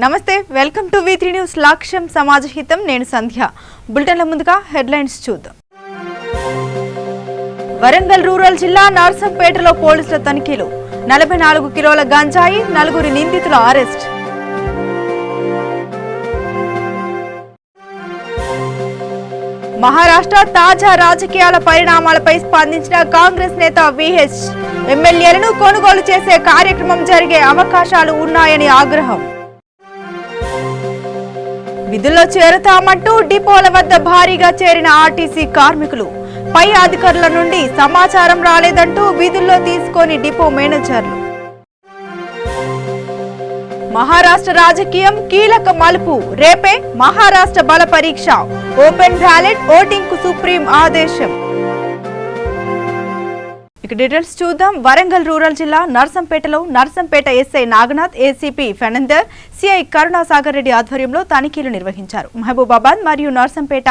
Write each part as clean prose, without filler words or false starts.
నమస్తే welcome to V3 news లక్ష్యం సమాజ హితం నేను సంధ్య బులెటిన్ల ముందుగా హెడ్లైన్స్ చూద్దాం వరంగల్ రూరల్ జిల్లా నర్సంపేటలో పోలీసుల తనిఖీలు 44 కిలోల గంజాయి 4 నిందితుల అరెస్ట్ మహారాష్ట్ర తాజా రాజకీయాల పరిణామాలపై స్పందించిన కాంగ్రెస్ నేత VH ఎమ్మెల్యేలను కొనుగోలు చేసే కార్యక్రమం జరిగే అవకాశాలు ఉన్నాయని ఆగ్రహం విధుల్లో చేరుతామంటూ డిపోల వద్ద భారీగా చేరిన ఆర్టీసీ కార్మికులు పై అధికారుల నుండి సమాచారం రాలేదంటూ విధుల్లో తీసుకొని డిపో మేనేజర్లు మహారాష్ట్ర రాజకీయం కీలక మలుపు రేపే మహారాష్ట్ర బల పరీక్ష ఓపెన్ బ్యాలెట్ ఓటింగ్ కు సుప్రీం ఆదేశం ఇక డీటెయిల్స్ చూద్దాం వరంగల్ రూరల్ జిల్లా నర్సంపేటలో నర్సంపేట ఎస్ఐ నాగనాథ్ ఏసీపీ ఫెనందర్ సిఐ కరుణాసాగర్ రెడ్డి ఆధ్వర్యంలో తనిఖీలు నిర్వహించారు మహబూబాబాద్ మరియు నర్సంపేట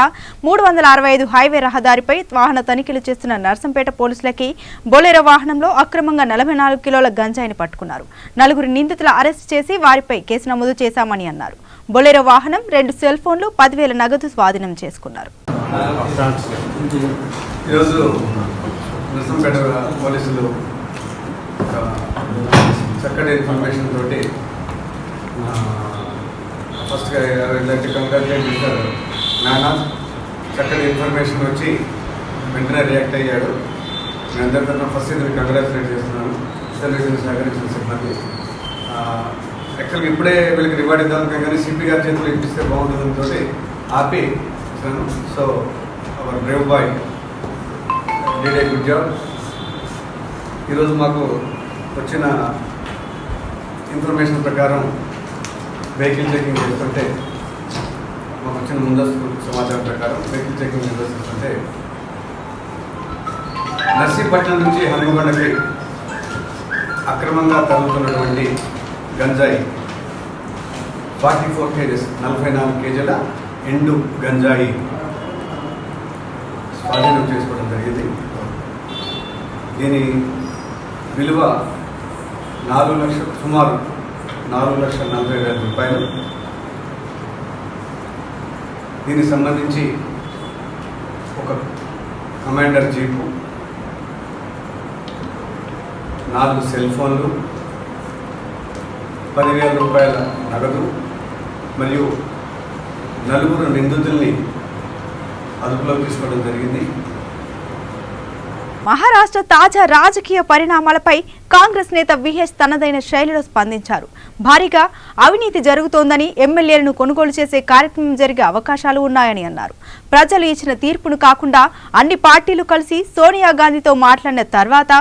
365 హైవే రహదారిపై వాహన తనిఖీలు చేస్తున్న నర్సంపేట పోలీసులకి బొలెరో వాహనంలో అక్రమంగా 44 కిలోల గంజాయిని పట్టుకున్నారు 4 నిందితుల అరెస్ట్ చేసి వారిపై కేసు నమోదు చేశామని అన్నారు బొలెరో వాహనం 2 సెల్ ఫోన్లు 10,000 నగదు స్వాధీనం చేసుకున్నారు నర్సంపేట పోలీసులు చక్కటి ఇన్ఫర్మేషన్ తోటి ఫస్ట్గా కంగ్రాచులేట్ చేశారు నానా చక్కటి ఇన్ఫర్మేషన్ వచ్చి వెంటనే రియాక్ట్ అయ్యాడు నేను అందరి తరఫున ఫస్ట్ ఇది కంగ్రాచులేట్ చేస్తున్నాను సర్వీసెస్ సహకరించిన సిబ్బంది యాక్చువల్గా ఇప్పుడే వీళ్ళకి రివార్డ్ ఇద్దాం కానీ సిపి గారి చేతులు ఇప్పిస్తే బాగుంటుందంతో ఆపి ఇచ్చాను so our brave boy did a good job ఈరోజు మాకు వచ్చిన ఇన్ఫర్మేషన్ ప్రకారం వెహికల్ చెకింగ్ చేస్తుంటే మాకు వచ్చిన ముందస్తు సమాచారం ప్రకారం వెహికల్ చెకింగ్ నిర్వహిస్తుంటే నర్సీపట్నం నుంచి హనుమకొండకి అక్రమంగా తరుగుతున్నటువంటి గంజాయి 44 కేజెస్ 44 కేజీల ఎండు గంజాయి స్వాధీనం చేసుకోవడం జరిగింది దీని విలువ 4 లక్షలు సుమారు 4,40,000 రూపాయలు దీనికి సంబంధించి ఒక కమాండర్ జీపు 4 సెల్ ఫోన్లు 10,000 రూపాయల నగదు మరియు 4 నిందితుల్ని అదుపులో తీసుకోవడం జరిగింది మహారాష్ట్ర తాజా రాజకీయ పరిణామాలపై కాంగ్రెస్ నేత VH తనదైన శైలిలో స్పందించారు భారీగా అవినీతి జరుగుతోందని ఎమ్మెల్యేలను కొనుగోలు చేసే కార్యక్రమం జరిగే అవకాశాలు ఉన్నాయని అన్నారు ప్రజలు ఇచ్చిన తీర్పును కాకుండా అన్ని పార్టీలు కలిసి సోనియా గాంధీతో మాట్లాడిన తర్వాత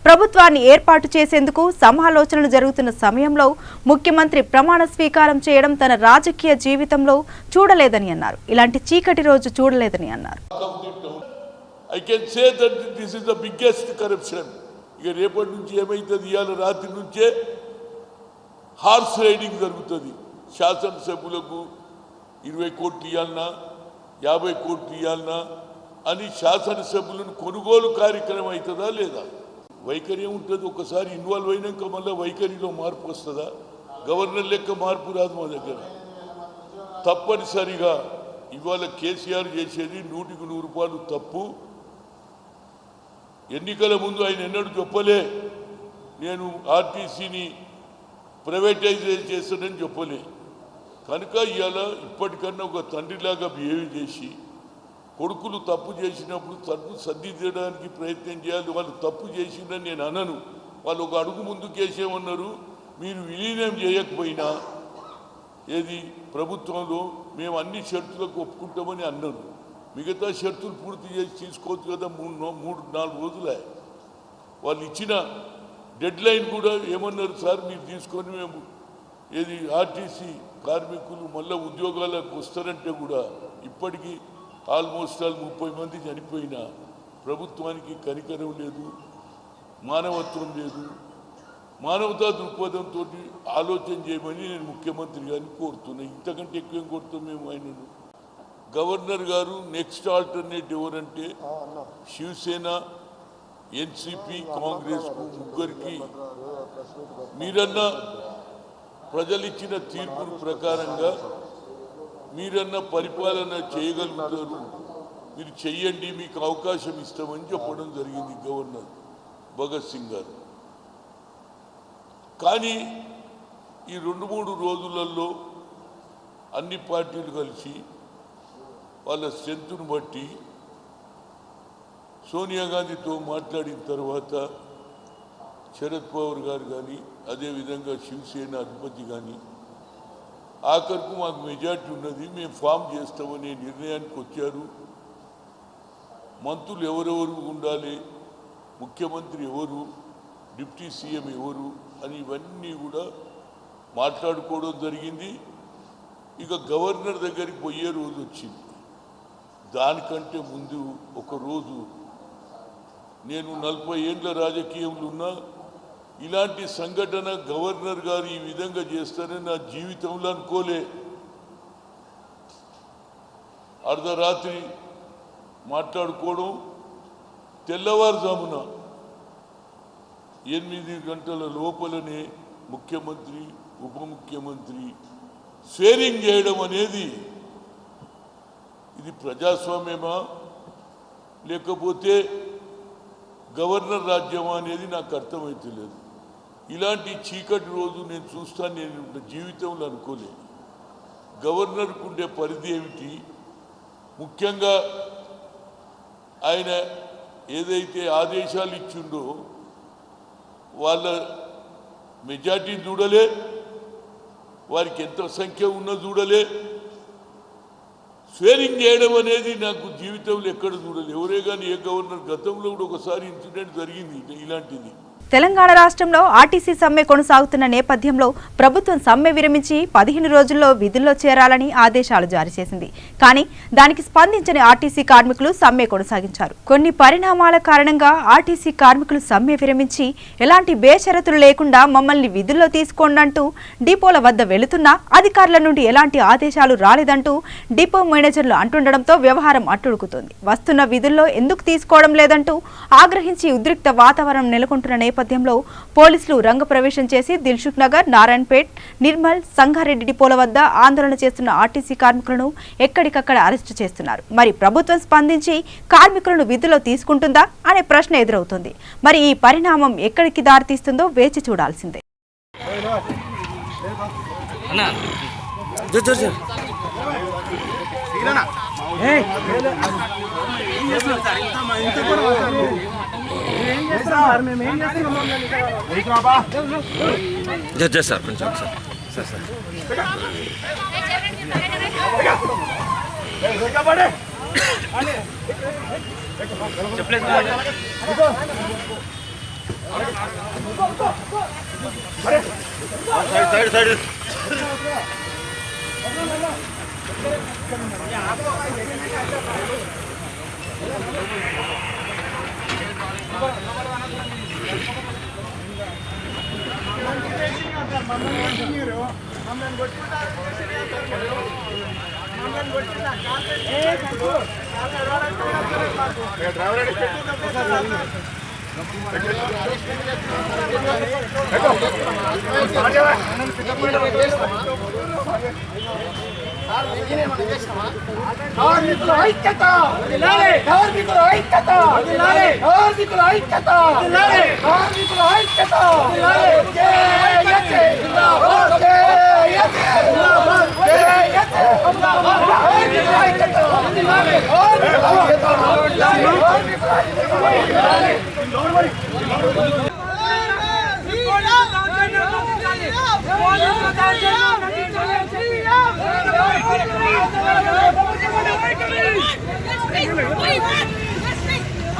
ప్రభుత్వాన్ని ఏర్పాటు చేసేందుకు సమాలోచనలు జరుగుతున్న సమయంలో ముఖ్యమంత్రి ప్రమాణ స్వీకారం చేయడం తన రాజకీయ జీవితంలో చూడలేదని అన్నారు ఇలాంటి చీకటి రోజు చూడలేదని అన్నారు I can say that this is the biggest corruption. ఇక రేపటి నుంచి ఏమైతుంది ఇవాళ రాత్రి నుంచే హార్స్ రైడింగ్ జరుగుతుంది శాసనసభ్యులకు 20 కోట్లు ఇవ్వాలన్నా 50 కోట్లు ఇవ్వాలన్నా అని శాసనసభ్యులను కొనుగోలు కార్యక్రమం అవుతుందా లేదా వైఖరి ఉంటుంది ఒకసారి ఇన్వాల్వ్ అయినాక మళ్ళీ వైఖరిలో మార్పు వస్తుందా గవర్నర్ లెక్క మార్పు రాదు మా దగ్గర తప్పనిసరిగా ఇవాళ కేసీఆర్ చేసేది 100కి 100 రూపాయలు తప్పు ఎన్నికల ముందు ఆయన ఎన్నడూ చెప్పలే నేను ఆర్టీసీని ప్రైవేటైజ్ చేస్తానని చెప్పలే కనుక ఇవాళ ఇప్పటికన్నా ఒక తండ్రిలాగా బిహేవ్ చేసి కొడుకులు తప్పు చేసినప్పుడు తప్పు సర్దిద్దడానికి ప్రయత్నం చేయాలి వాళ్ళు తప్పు చేసిందని నేను అనను వాళ్ళు ఒక అడుగు ముందుకేసేమన్నారు మీరు విలీనం చేయకపోయినా ఏది ప్రభుత్వంలో మేము అన్ని షరతులకు ఒప్పుకుంటామని అన్నారు మిగతా షరతులు పూర్తి చేసి తీసుకోవచ్చు కదా 3-4 రోజులే వాళ్ళు ఇచ్చిన డెడ్ లైన్ కూడా ఏమన్నారు సార్ మీరు తీసుకొని మేము ఏది ఆర్టీసీ కార్మికులు మళ్ళీ ఉద్యోగాలకు వస్తారంటే కూడా ఇప్పటికీ ఆల్మోస్ట్ 30 మంది చనిపోయినా ప్రభుత్వానికి కనికరం లేదు మానవత్వం లేదు మానవతా దృక్పథంతో ఆలోచన చేయమని నేను ముఖ్యమంత్రి గారిని కోరుతున్నాను ఇంతకంటే ఎక్కువ కోరుతాం మేము ఆయనను గవర్నర్ గారు నెక్స్ట్ ఆల్టర్నేట్ ఎవరంటే శివసేన ఎన్సీపీ కాంగ్రెస్ కు ముగ్గురికి మీరన్నా ప్రజలు ఇచ్చిన తీర్పు ప్రకారంగా మీరన్న పరిపాలన చేయగలుగుతారు, మీరు చెయ్యండి, మీకు అవకాశం ఇస్తామని చెప్పడం జరిగింది గవర్నర్ భగత్ సింగ్ గారు. కానీ ఈ 2-3 రోజులలో అన్ని పార్టీలు కలిసి వాళ్ళ స్ట్రెంత్ను బట్టి సోనియా గాంధీతో మాట్లాడిన తర్వాత శరద్ పవార్ గారు కానీ అదేవిధంగా శివసేన అధిపతి కానీ ఆఖరికి మాకు మెజార్టీ ఉన్నది, మేము ఫామ్ చేస్తామనే నిర్ణయానికి వచ్చారు. మంత్రులు ఎవరెవరు ఉండాలి, ముఖ్యమంత్రి ఎవరు, డిప్యూటీ సీఎం ఎవరు అని ఇవన్నీ కూడా మాట్లాడుకోవడం జరిగింది. ఇక గవర్నర్ దగ్గరికి పోయే రోజు వచ్చింది. దానికంటే ముందు ఒక రోజు నేను 40 ఏళ్ళ రాజకీయంలో ఉన్నా, ఇలాంటి సంఘటన గవర్నర్ గారు ఈ విధంగా చేస్తారని నా జీవితంలో అనుకోలే. అర్ధరాత్రి మాట్లాడుకోవడం, తెల్లవారుజామున 8 గంటల లోపలనే ముఖ్యమంత్రి ఉప ముఖ్యమంత్రి షేరింగ్ చేయడం అనేది ఇది ప్రజాస్వామ్యమా లేకపోతే గవర్నర్ రాజ్యమా అనేది నాకు అర్థమైతలేదు. ఇలాంటి చీకటి రోజు నేను చూస్తాను, నేను జీవితంలో అనుకోలే. గవర్నర్కు ఉండే పరిధి ఏమిటి, ముఖ్యంగా ఆయన ఏదైతే ఆదేశాలు ఇచ్చిండో వాళ్ళ మెజార్టీ చూడలే, వారికి ఎంత సంఖ్య ఉన్నా చూడలే. షేరింగ్ చేయడం అనేది నాకు జీవితంలో ఎక్కడ చూడలేదు. ఎవరే కానీ ఏ గవర్నర్ గతంలో కూడా ఒకసారి ఇన్సిడెంట్ జరిగింది ఇలాంటిది. తెలంగాణ రాష్ట్రంలో ఆర్టీసీ సమ్మె కొనసాగుతున్న నేపథ్యంలో ప్రభుత్వం సమ్మె విరమించి 15 రోజుల్లో విధుల్లో చేరాలని ఆదేశాలు జారీ చేసింది. కానీ దానికి స్పందించని ఆర్టీసీ కార్మికులు సమ్మె కొనసాగించారు. కొన్ని పరిణామాల కారణంగా ఆర్టీసీ కార్మికులు సమ్మె విరమించి ఎలాంటి బేషరతులు లేకుండా మమ్మల్ని విధుల్లో తీసుకోండంటూ డిపోల వద్ద వెళుతున్నా అధికారుల నుండి ఎలాంటి ఆదేశాలు రాలేదంటూ డిపో మేనేజర్లు అంటుండడంతో వ్యవహారం అట్టుడుకుతోంది. వస్తున్న విధుల్లో ఎందుకు తీసుకోవడం లేదంటూ ఆగ్రహించి ఉద్రిక్త వాతావరణం నెలకొంటున్న నేపథ్యంలో పోలీసులు రంగప్రవేశం చేసి దిల్సుఖ్ నగర్, నారాయణపేట్, నిర్మల్, సంగారెడ్డి డిపోల వద్ద ఆందోళన చేస్తున్న ఆర్టీసీ కార్మికులను ఎక్కడికక్కడ అరెస్టు చేస్తున్నారు. మరి ప్రభుత్వం స్పందించి కార్మికులను విధుల్లో తీసుకుంటుందా అనే ప్రశ్న ఎదురవుతోంది. మరి ఈ పరిణామం ఎక్కడికి దారితీస్తుందో వేచి చూడాల్సిందే. సార్ కొంచెం సార్ చెప్పలేదు సైడ్ సైడ్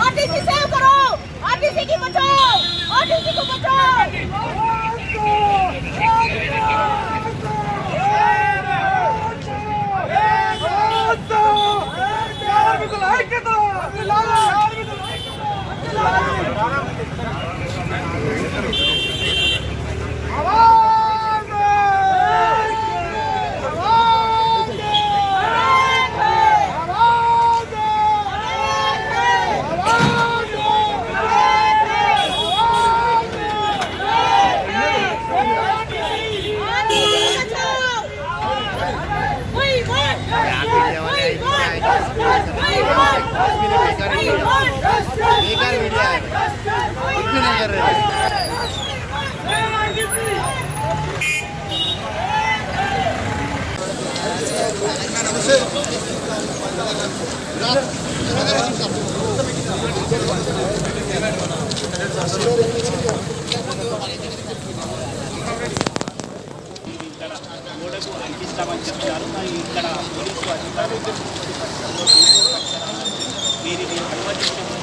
आरटीसी सेव करो, आरटीसी की बचाओ, आरटीसी को बचाओ। గోడకు అంటిస్తామని చెప్పారు. మరి ఇక్కడ పోలీసు అధికారులు వీరిని అనుమతించారు.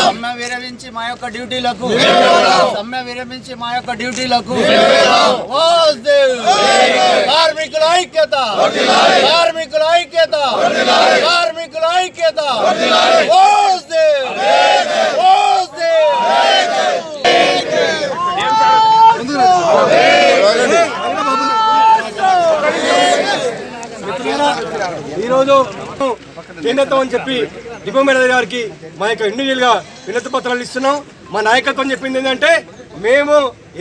సమ్మె విరమించి మా యొక్క డ్యూటీలకు సమ్మె విరమించి మా యొక్క డ్యూటీలకు కార్మికుల ఐక్యత కార్మికుల ఐక్యత కార్మికుల ఐక్యత ఈరోజు కేంద్రత్వం అని చెప్పి డిపో మేనేజర్ గారికి మా యొక్క ఇండివిజువల్గా వినతి పత్రాలు ఇస్తున్నాం. మా నాయకత్వం చెప్పింది ఏంటంటే మేము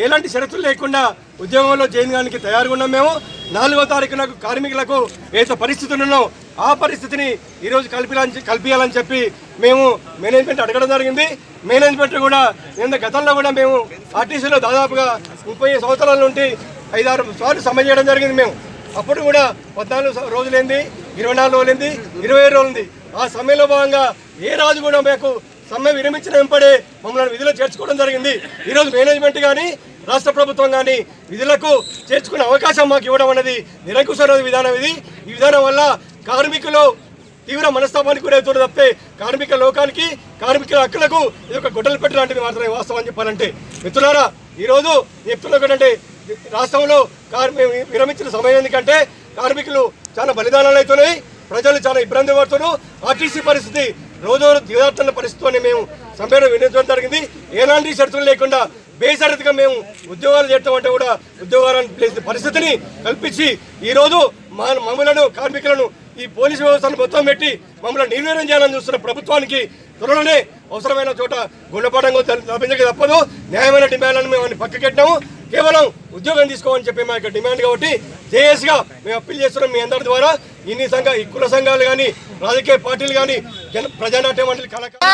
ఎలాంటి షరతులు లేకుండా ఉద్యోగంలో చేయడానికి తయారుగా ఉన్నాం. మేము 4వ తారీఖున కార్మికులకు ఏదో పరిస్థితులు ఉన్నాం ఆ పరిస్థితిని ఈరోజు కల్పించాలని చెప్పి మేము మేనేజ్మెంట్ అడగడం జరిగింది. మేనేజ్మెంట్ కూడా గతంలో కూడా మేము ఆర్టీసీలో దాదాపుగా 30 సంవత్సరాల నుండి 5-6 సార్లు సమ్మె చేయడం జరిగింది. మేము అప్పుడు కూడా 14 రోజులైంది, 24 రోజులైంది, 27 రోజులుంది. ఆ సమ్మెలో భాగంగా ఏ రాజు కూడా మాకు సమ్మె విరమించిన వెంపడే మమ్మల్ని విధులు చేర్చుకోవడం జరిగింది. ఈరోజు మేనేజ్మెంట్ కానీ రాష్ట్ర ప్రభుత్వం కానీ విధులకు చేర్చుకునే అవకాశం మాకు ఇవ్వడం అనేది నిరంకుశ విధానం. ఈ విధానం వల్ల కార్మికులు తీవ్ర మనస్తాపానికి గురవుతుంది తప్పితే కార్మిక లోకానికి కార్మికుల హక్కులకు ఇది ఒక గొడ్డలు పెట్టి లాంటిది మాత్రమే వాస్తవం చెప్పాలంటే. మిత్రులారా, ఈరోజు చెప్తున్నా ఏంటంటే రాష్ట్రంలో విరమించిన సమయం ఎందుకంటే కార్మికులు చాలా బలిదానాలు అవుతున్నాయి, ప్రజలు చాలా ఇబ్బంది పడుతున్నారు. ఆర్టీసీ పరిస్థితి రోజు దిగజారుతున్న పరిస్థితితోనే మేము సమ్మెను వినియోగించడం జరిగింది. ఎలాంటి షరతులు లేకుండా బేషరతుగా మేము ఉద్యోగాలు చేయటం అంటే కూడా ఉద్యోగాలను పరిస్థితిని కల్పించి ఈరోజు మమ్మలను కార్మికులను ఈ పోలీసు వ్యవస్థను మొత్తం పెట్టి మమ్మల్ని నిర్వీర్యం చేయాలని చూస్తున్న ప్రభుత్వానికి త్వరలోనే అవసరమైన చోట గుండెపాఠంగా లభించక తప్పదు. న్యాయమైన డిమాండ్లను మేము అన్ని పక్కకెట్టాము. కేవలం ఉద్యోగం తీసుకోమని చెప్పి మా యొక్క డిమాండ్ కాబట్టి జేఏసీగా మేము అప్పీల్ చేస్తున్నాం మీ అందరి ద్వారా. ఈ కుల సంఘాలు కానీ రాజకీయ పార్టీలు కానీ ప్రజానాట్య మండలి కళాకారులు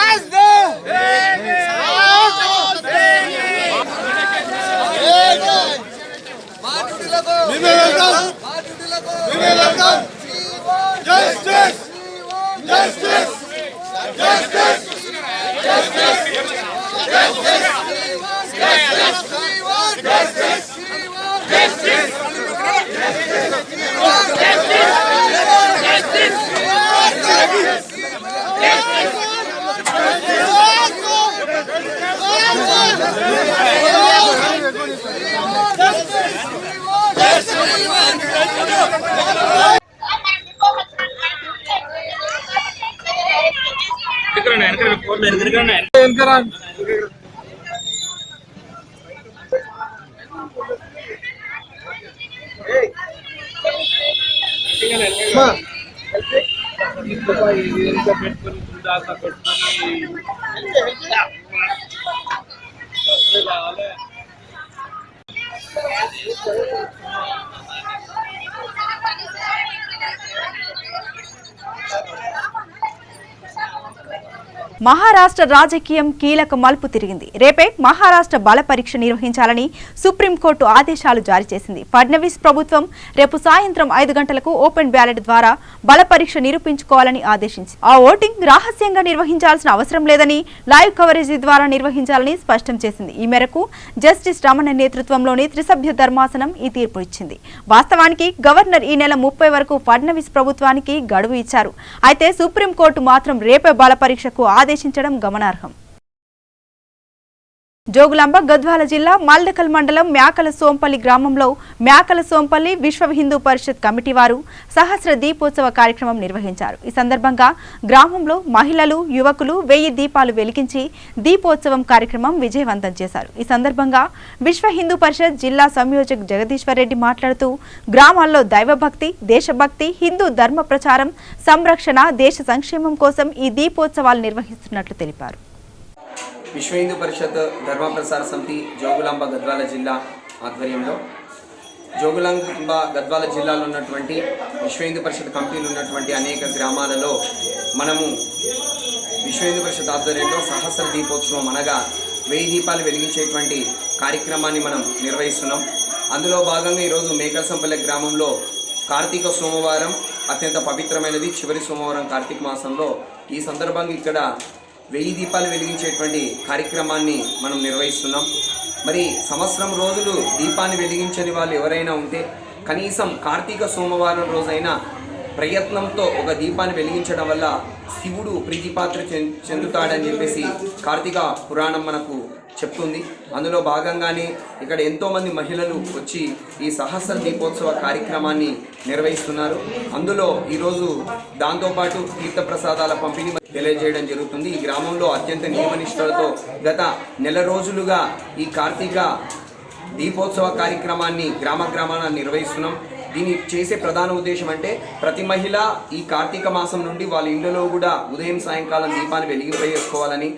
మహారాష్ట్ర రాజకీయం కీలక మలుపు తిరిగింది. రేపే మహారాష్ట్ర బల పరీక్ష నిర్వహించాలని సుప్రీంకోర్టు ఆదేశాలు జారీ చేసింది. ఫడ్నవీస్ ప్రభుత్వం రేపు సాయంత్రం 5 గంటలకు ఓపెన్ బ్యాలెట్ ద్వారా బల పరీక్ష నిరూపించుకోవాలని ఆదేశించింది. ఆ ఓటింగ్ రహస్యంగా నిర్వహించాల్సిన అవసరం లేదని, లైవ్ కవరేజ్ ద్వారా నిర్వహించాలని స్పష్టం చేసింది. ఈ మేరకు జస్టిస్ రమణ నేతృత్వంలోని త్రిసభ్య ధర్మాసనం ఈ తీర్పు ఇచ్చింది. వాస్తవానికి గవర్నర్ ఈ నెల 30 వరకు ఫడ్నవీస్ ప్రభుత్వానికి గడువు ఇచ్చారు. అయితే సుప్రీంకోర్టు మాత్రం రేపే బల పరీక్షకు ఆదేశించడం గమనార్హం. జోగులాంబ గద్వాల జిల్లా మల్దకల్ మండలం మ్యాకల సోంపల్లి గ్రామంలో మ్యాకల సోంపల్లి విశ్వ హిందూ పరిషత్ కమిటీ వారు సహస్ర దీపోత్సవ కార్యక్రమం నిర్వహించారు. ఈ సందర్భంగా గ్రామంలో మహిళలు, యువకులు 1000 దీపాలు వెలిగించి దీపోత్సవం కార్యక్రమం విజయవంతం చేశారు. ఈ సందర్భంగా విశ్వ హిందూ పరిషత్ జిల్లా సంయోజక్ జగదీశ్వర్ రెడ్డి మాట్లాడుతూ గ్రామాల్లో దైవభక్తి, దేశభక్తి, హిందూ ధర్మ ప్రచారం, సంరక్షణ, దేశ సంక్షేమం కోసం ఈ దీపోత్సవాలు నిర్వహిస్తున్నట్లు తెలిపారు. విశ్వ హిందూ పరిషత్ ధర్మ ప్రసార సమితి జోగులాంబ గద్వాల జిల్లా ఆధ్వర్యంలో జోగులాంబ గద్వాల జిల్లాలో ఉన్నటువంటి విశ్వ హిందూ పరిషత్ కమిటీలు ఉన్నటువంటి అనేక గ్రామాలలో మనము విశ్వ హిందూ పరిషత్ ఆధ్వర్యంలో సహస్ర దీపోత్సవం అనగా 1000 దీపాలు వెలిగించేటువంటి కార్యక్రమాన్ని మనం నిర్వహిస్తున్నాం. అందులో భాగంగా ఈరోజు మేకలసంపల్లె గ్రామంలో కార్తీక సోమవారం అత్యంత పవిత్రమైనది, చివరి సోమవారం కార్తీక మాసంలో. ఈ సందర్భంగా ఇక్కడ 1000 దీపాలు వెలిగించేటువంటి కార్యక్రమాన్ని మనం నిర్వహిస్తున్నాం. మరి సంవత్సరం రోజులు దీపాన్ని వెలిగించని వాళ్ళు ఎవరైనా ఉంటే కనీసం కార్తీక సోమవారం రోజైనా ప్రయత్నంతో ఒక దీపాన్ని వెలిగించడం వల్ల శివుడు ప్రీతిపాత్ర చెందుతాడని చెప్పేసి కార్తీక పురాణం మనకు చెప్తుంది. అందులో భాగంగానే ఇక్కడ ఎంతోమంది మహిళలు వచ్చి ఈ సహస్ర దీపోత్సవ కార్యక్రమాన్ని నిర్వహిస్తున్నారు. అందులో ఈరోజు దాంతోపాటు తీర్థప్రసాదాల పంపిణీ తెలియజేయడం జరుగుతుంది. ఈ గ్రామంలో అత్యంత నియమనిష్టలతో గత నెల రోజులుగా ఈ కార్తీక దీపోత్సవ కార్యక్రమాన్ని గ్రామాన నిర్వహిస్తున్నాం. దీన్ని చేసే ప్రధాన ఉద్దేశం అంటే ప్రతి మహిళ ఈ కార్తీక మాసం నుండి వాళ్ళ ఇళ్లలో కూడా ఉదయం సాయంకాలం దీపాన్ని వెలిగింపజేసుకోవాలని,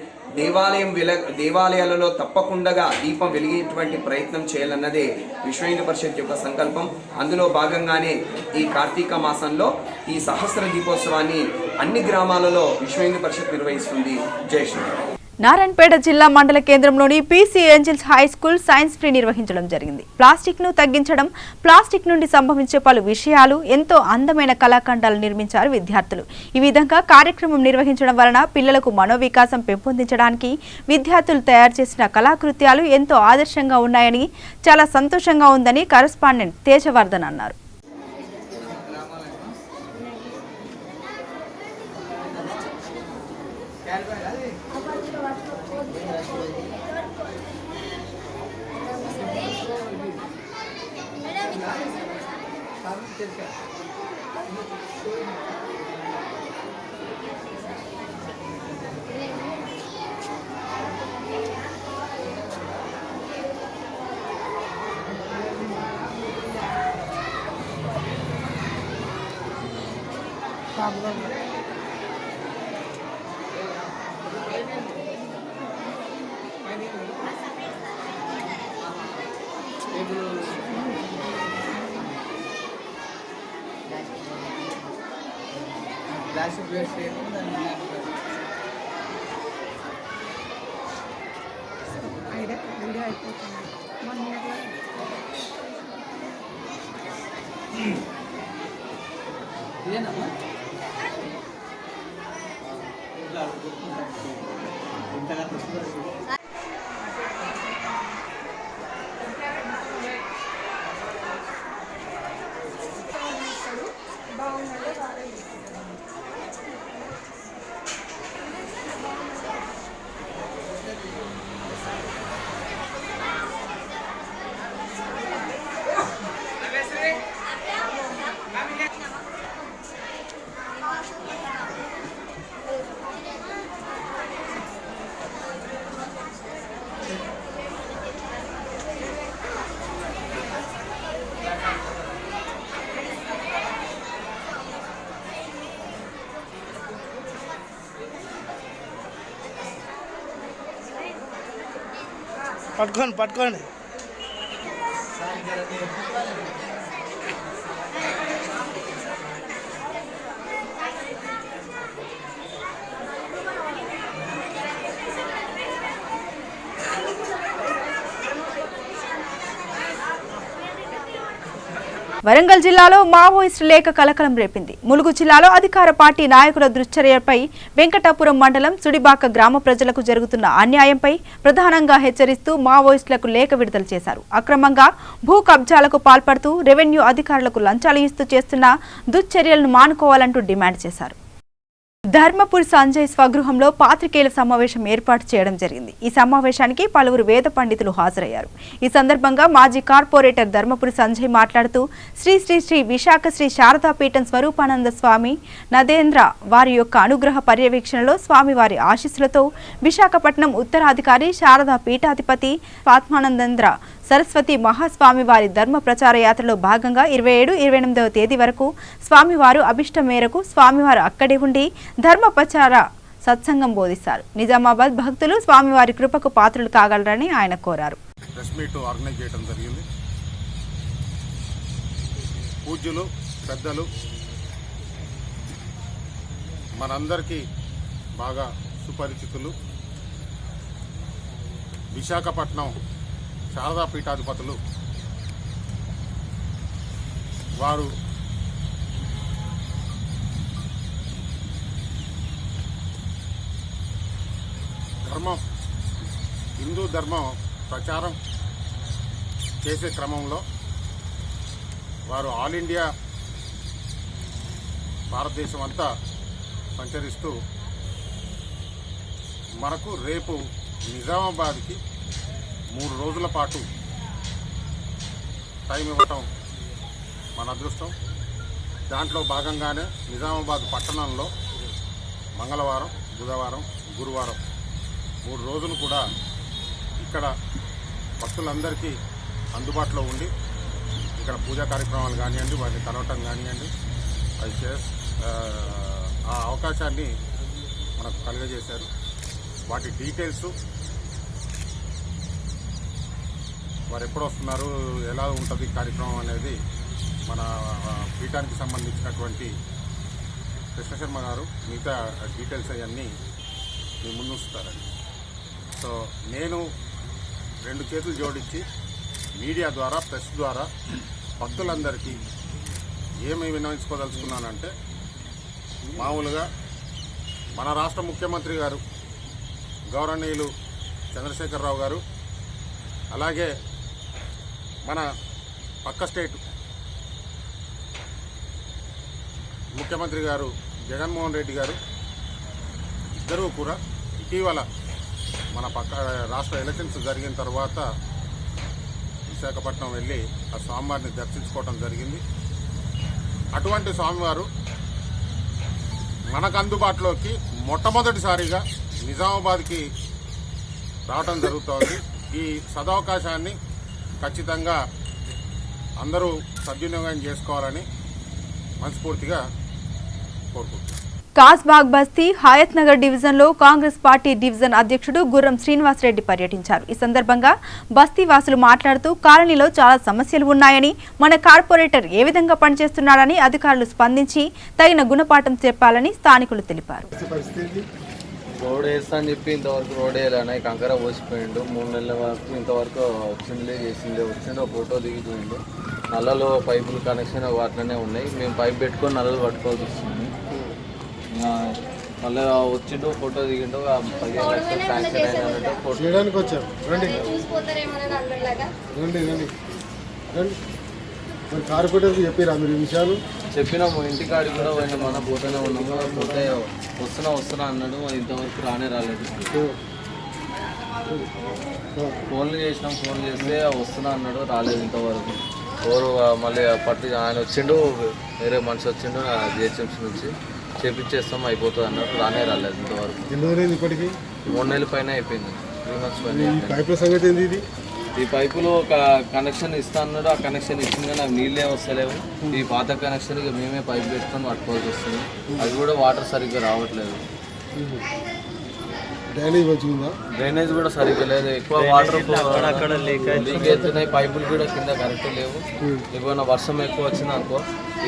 దేవాలయాలలో తప్పకుండా దీపం వెలిగేటువంటి ప్రయత్నం చేయాలన్నదే విశ్వ హిందూ పరిషత్ యొక్క సంకల్పం. అందులో భాగంగానే ఈ కార్తీక మాసంలో ఈ సహస్ర దీపోత్సవాన్ని అన్ని గ్రామాలలో విశ్వ హిందూ పరిషత్ నిర్వహిస్తుంది. జై శ్రీరామ్. నారాయణపేట జిల్లా మండల కేంద్రంలోని PC angels high school science free నిర్వహించడం జరిగింది. ప్లాస్టిక్ ను తగ్గించడం, ప్లాస్టిక్ నుండి సంభవించే పలు విషయాలు, ఎంతో అందమైన కళాఖండాలు నిర్మించారు విద్యార్థులు. ఈ విధంగా కార్యక్రమం నిర్వహించడం వలన పిల్లలకు మనోవికాసం పెంపొందించడానికి విద్యార్థులు తయారు చేసిన కళాకృత్యాలు ఎంతో ఆదర్శంగా ఉన్నాయని, చాలా సంతోషంగా ఉందని కరెస్పాండెంట్ తేజవర్ధన్ అన్నారు. పట్టుకోండి వరంగల్ జిల్లాలో మావోయిస్టు లేఖ కలకలం రేపింది. ములుగు జిల్లాలో అధికార పార్టీ నాయకుల దుశ్చర్యపై వెంకటాపురం మండలం సుడిబాక గ్రామ ప్రజలకు జరుగుతున్న అన్యాయంపై ప్రధానంగా హెచ్చరిస్తూ మావోయిస్టులకు లేఖ విడుదల చేశారు. అక్రమంగా భూ కబ్జాలకు పాల్పడుతూ రెవెన్యూ అధికారులకు లంచాలు ఇస్తూ చేస్తున్న దుశ్చర్యలను మానుకోవాలంటూ డిమాండ్ చేశారు. ధర్మపురి సంజయ్ స్వగృహంలో పాత్రికేయుల సమావేశం ఏర్పాటు చేయడం జరిగింది. ఈ సమావేశానికి పలువురు వేద పండితులు హాజరయ్యారు. ఈ సందర్భంగా మాజీ కార్పొరేటర్ ధర్మపురి సంజయ్ మాట్లాడుతూ శ్రీ శ్రీ శ్రీ విశాఖ శ్రీ శారదాపీఠం స్వరూపానంద స్వామి నదేంద్ర వారి యొక్క అనుగ్రహ పర్యవేక్షణలో స్వామివారి ఆశీస్సులతో విశాఖపట్నం ఉత్తరాధికారి శారదా పీఠాధిపతి ఆత్మానందేంద్ర సరస్వతి మహాస్వామి వారి ధర్మ ప్రచార యాత్రలో భాగంగా 27-28వ తేదీ వరకు స్వామివారు అభిష్టం మేరకు స్వామివారు అక్కడే ఉండి ధర్మ ప్రచార సత్సంగం బోధిస్తారు. నిజామాబాద్ భక్తులు స్వామివారి కృపకు పాత్రలు కాగలరని ఆయన కోరారు. ప్రెస్ మీట్ ఆర్గనైజ్ చేయడం జరిగింది. పూజ్యులు పెద్దలు మనందరికీ బాగా సుపరిచితులు విశాఖపట్నం శారదా పీఠాధిపతులు వారు హిందూ ధర్మం ప్రచారం చేసే క్రమంలో వారు ఆల్ ఇండియా భారతదేశం అంతా సంచరిస్తూ మనకు రేపు నిజామాబాద్కి 3 రోజుల పాటు టైం ఇవ్వటం మన అదృష్టం. దాంట్లో భాగంగానే నిజామాబాద్ పట్టణంలో మంగళవారం, బుధవారం, గురువారం 3 రోజులు కూడా ఇక్కడ భక్తులందరికీ అందుబాటులో ఉండి ఇక్కడ పూజా కార్యక్రమాలు కానివ్వండి, వాటిని కలవటం కానివ్వండి, అది ఆ అవకాశాన్ని మనకు కలుగజేశారు. వాటి డీటెయిల్స్ వారు ఎప్పుడు వస్తున్నారు, ఎలా ఉంటుంది కార్యక్రమం అనేది మన పీఠానికి సంబంధించినటువంటి కృష్ణశర్మ గారు మిగతా డీటెయిల్స్ అవన్నీ మీ ముందు ఉంచుతారండి. సో నేను 2 చేతులు జోడించి మీడియా ద్వారా, ప్రెస్ ద్వారా భక్తులందరికీ ఏమి విన్నవించుకోదలుచుకున్నానంటే, మామూలుగా మన రాష్ట్ర ముఖ్యమంత్రి గారు గౌరవనీయులు చంద్రశేఖరరావు గారు, అలాగే మన పక్క స్టేట్ ముఖ్యమంత్రి గారు జగన్మోహన్ రెడ్డి గారు ఇద్దరూ కూడా ఇటీవల మన పక్క రాష్ట్ర ఎలక్షన్స్ జరిగిన తర్వాత విశాఖపట్నం వెళ్ళి ఆ స్వామివారిని దర్శించుకోవటం జరిగింది. అటువంటి స్వామివారు మనకు అందుబాటులోకి మొట్టమొదటిసారిగా నిజామాబాద్కి రావటం జరుగుతోంది. ఈ సదవకాశాన్ని ఖచ్చితంగా అందరూ సద్వినియోగం చేసుకోవాలని మనస్ఫూర్తిగా కోరుకుంటున్నాను. కాస్బాగ్ బస్తీ హయత్ నగర్ డివిజన్లో కాంగ్రెస్ పార్టీ డివిజన్ అధ్యక్షుడు గుర్రం శ్రీనివాసరెడ్డి పర్యటించారు. ఈ సందర్భంగా బస్తీ వాసులు మాట్లాడుతూ కాలనీలో చాలా సమస్యలు ఉన్నాయని, మన కార్పొరేటర్ ఏ విధంగా పనిచేస్తున్నారని అధికారులు స్పందించి తగిన గుణపాఠం చెప్పాలని స్థానికులు తెలిపారు. రోడ్ వేస్తా అని చెప్పి ఇంతవరకు రోడ్ వేయాలని కంకర పోసిపోయిండు. 3 నెలల వరకు ఇంతవరకు వచ్చిందో ఫోటో దిగిపోయిండు. నల్లలో పైపులు కనెక్షన్ వాటిలోనే ఉన్నాయి. మేము పైప్ పెట్టుకొని నల్లలు పట్టుకోవాల్సి వస్తుంది. మళ్ళీ వచ్చిండు, ఫోటో దిగిండు. 15 లక్షలు శాంక్షన్ అయినట్టు ఫోటో చేయడానికి వచ్చారు. కార్పొరేటర్కి చెప్పారా మీరు ఈ విషయాలు? చెప్పినాము. ఇంటికాడికి కూడా పోయినా మనం పోతూనే ఉన్నాము. పోతే వస్తున్నా అన్నాడు. ఇంతవరకు రాలేదు. ఫోన్లు చేసినాం. ఫోన్ చేస్తే వస్తున్నా అన్నాడు, రాలేదు ఇంతవరకు. ఎవరు మళ్ళీ ఆయన వచ్చిండు, వేరే మనిషి వచ్చిండు జిహెచ్ఎంసీ నుంచి, చేపించేస్తాం అయిపోతుంది అన్నాడు. రాలేదు ఇంతవరకు. ఇప్పటికి 3 నెలల పైన అయిపోయింది. 3 months పైన. పైపుల సంగతి ఏంది? ఇది ఈ పైపులు ఒక కనెక్షన్ ఇస్తా అన్నాడు. ఆ కనెక్షన్ ఇచ్చింది కానీ అవి నీళ్ళే వస్తలేవు. ఈ పాత కనెక్షన్ ఇక మేమే పైప్ పెట్టుకొని పట్టుకోవాల్సి వస్తుంది. అది కూడా వాటర్ సరిగ్గా రావట్లేదు. డ్రైనేజ్ కూడా సరిగ్గా లేదు, ఎక్కువ వాటర్ లీక్ అవుతున్నాయి, పైపులు కూడా కింద కరెక్ట్ లేవు. ఏమైనా వర్షం ఎక్కువ వచ్చింది అనుకో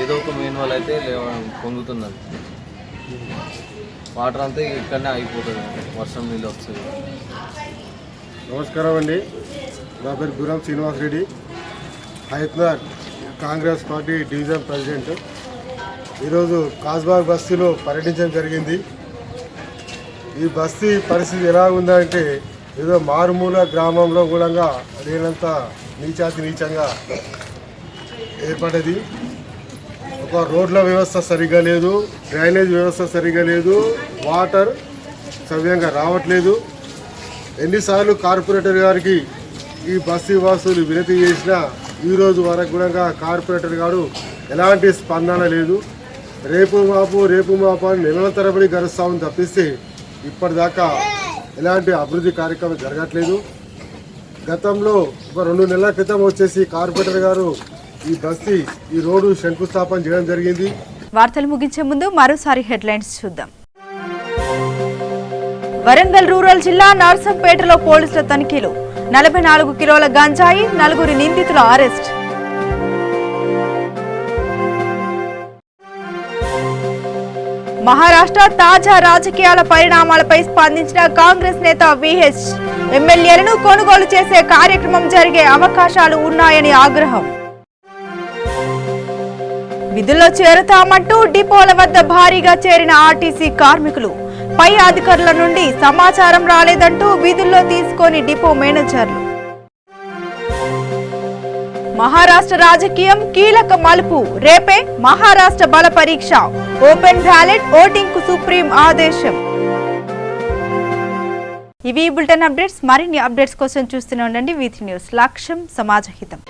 ఏదో ఒక మెయిన్ వాళ్ళు అయితే పొందుతున్నది. వాటర్ అంతా ఇక్కడనే అయిపోతుంది, వర్షం నీళ్ళు వస్తుంది. నమస్కారం అండి, నా పేరు Guram Srinivas Reddy, Hyderabad Congress party division president. ఈరోజు కాజ్బాగ్ బస్తీలో పర్యటించడం జరిగింది. ఈ బస్తీ పరిస్థితి ఎలా ఉందంటే ఏదో మారుమూల గ్రామంలో కూడా లేనంత నీచంగా ఏర్పడ్డది. ఒక రోడ్ల వ్యవస్థ సరిగ్గా లేదు, డ్రైనేజ్ వ్యవస్థ సరిగ్గా లేదు, వాటర్ సవ్యంగా రావట్లేదు. ఎన్నిసార్లు కార్పొరేటర్ గారికి ఈ బస్తీ వాసులు వినతి చేసినా ఈరోజు వరకు కూడా కార్పొరేటర్ గారు ఎలాంటి స్పందన లేదు. రేపు మాపు అని నెలల తరబడి గడుస్తామని తప్పిస్తే ఇప్పటిదాకా ఎలాంటి అభివృద్ధి కార్యక్రమం జరగట్లేదు. గతంలో ఒక 2 నెలల క్రితం వచ్చేసి కార్పొరేటర్ గారు ఈ రోడ్డు శంకుస్థాపన చేయడం జరిగింది. వార్తలు ముగించే ముందు మరోసారి హెడ్లైన్స్ చూద్దాం. వరంగల్ రూరల్ జిల్లా నర్సంపేటలో పోలీసుల తనిఖీలు, 44 కిలోల గంజాయి, 4 నిందితుల అరెస్ట్. మహారాష్ట్ర తాజా రాజకీయాల పరిణామాలపై స్పందించిన కాంగ్రెస్ నేత విహెచ్, ఎమ్మెల్యేలను కొనుగోలు చేసే కార్యక్రమం జరిగే అవకాశాలు ఉన్నాయని ఆగ్రహం. విధుల్లో చేరుతామంటూ డిపోల వద్ద భారీగా చేరిన ఆర్టీసీ కార్మికులు, పై అధికారుల నుండి సమాచారం రాలేదంటూ విధుల్లో తీసుకొని డిపో మేనేజర్లు. మహారాష్ట్ర రాజకీయం కీలక మలుపు, రేపే మహారాష్ట్ర బల పరీక్ష, ఓపెన్ బ్యాలెట్ ఓటింగ్ కు సుప్రీం ఆదేశం. ఇవి బులెటిన్ అప్డేట్స్. మరిన్ని అప్డేట్స్ కోసం చూస్తూనే ఉండండి V3 న్యూస్. లక్ష్యం సమాజహితం.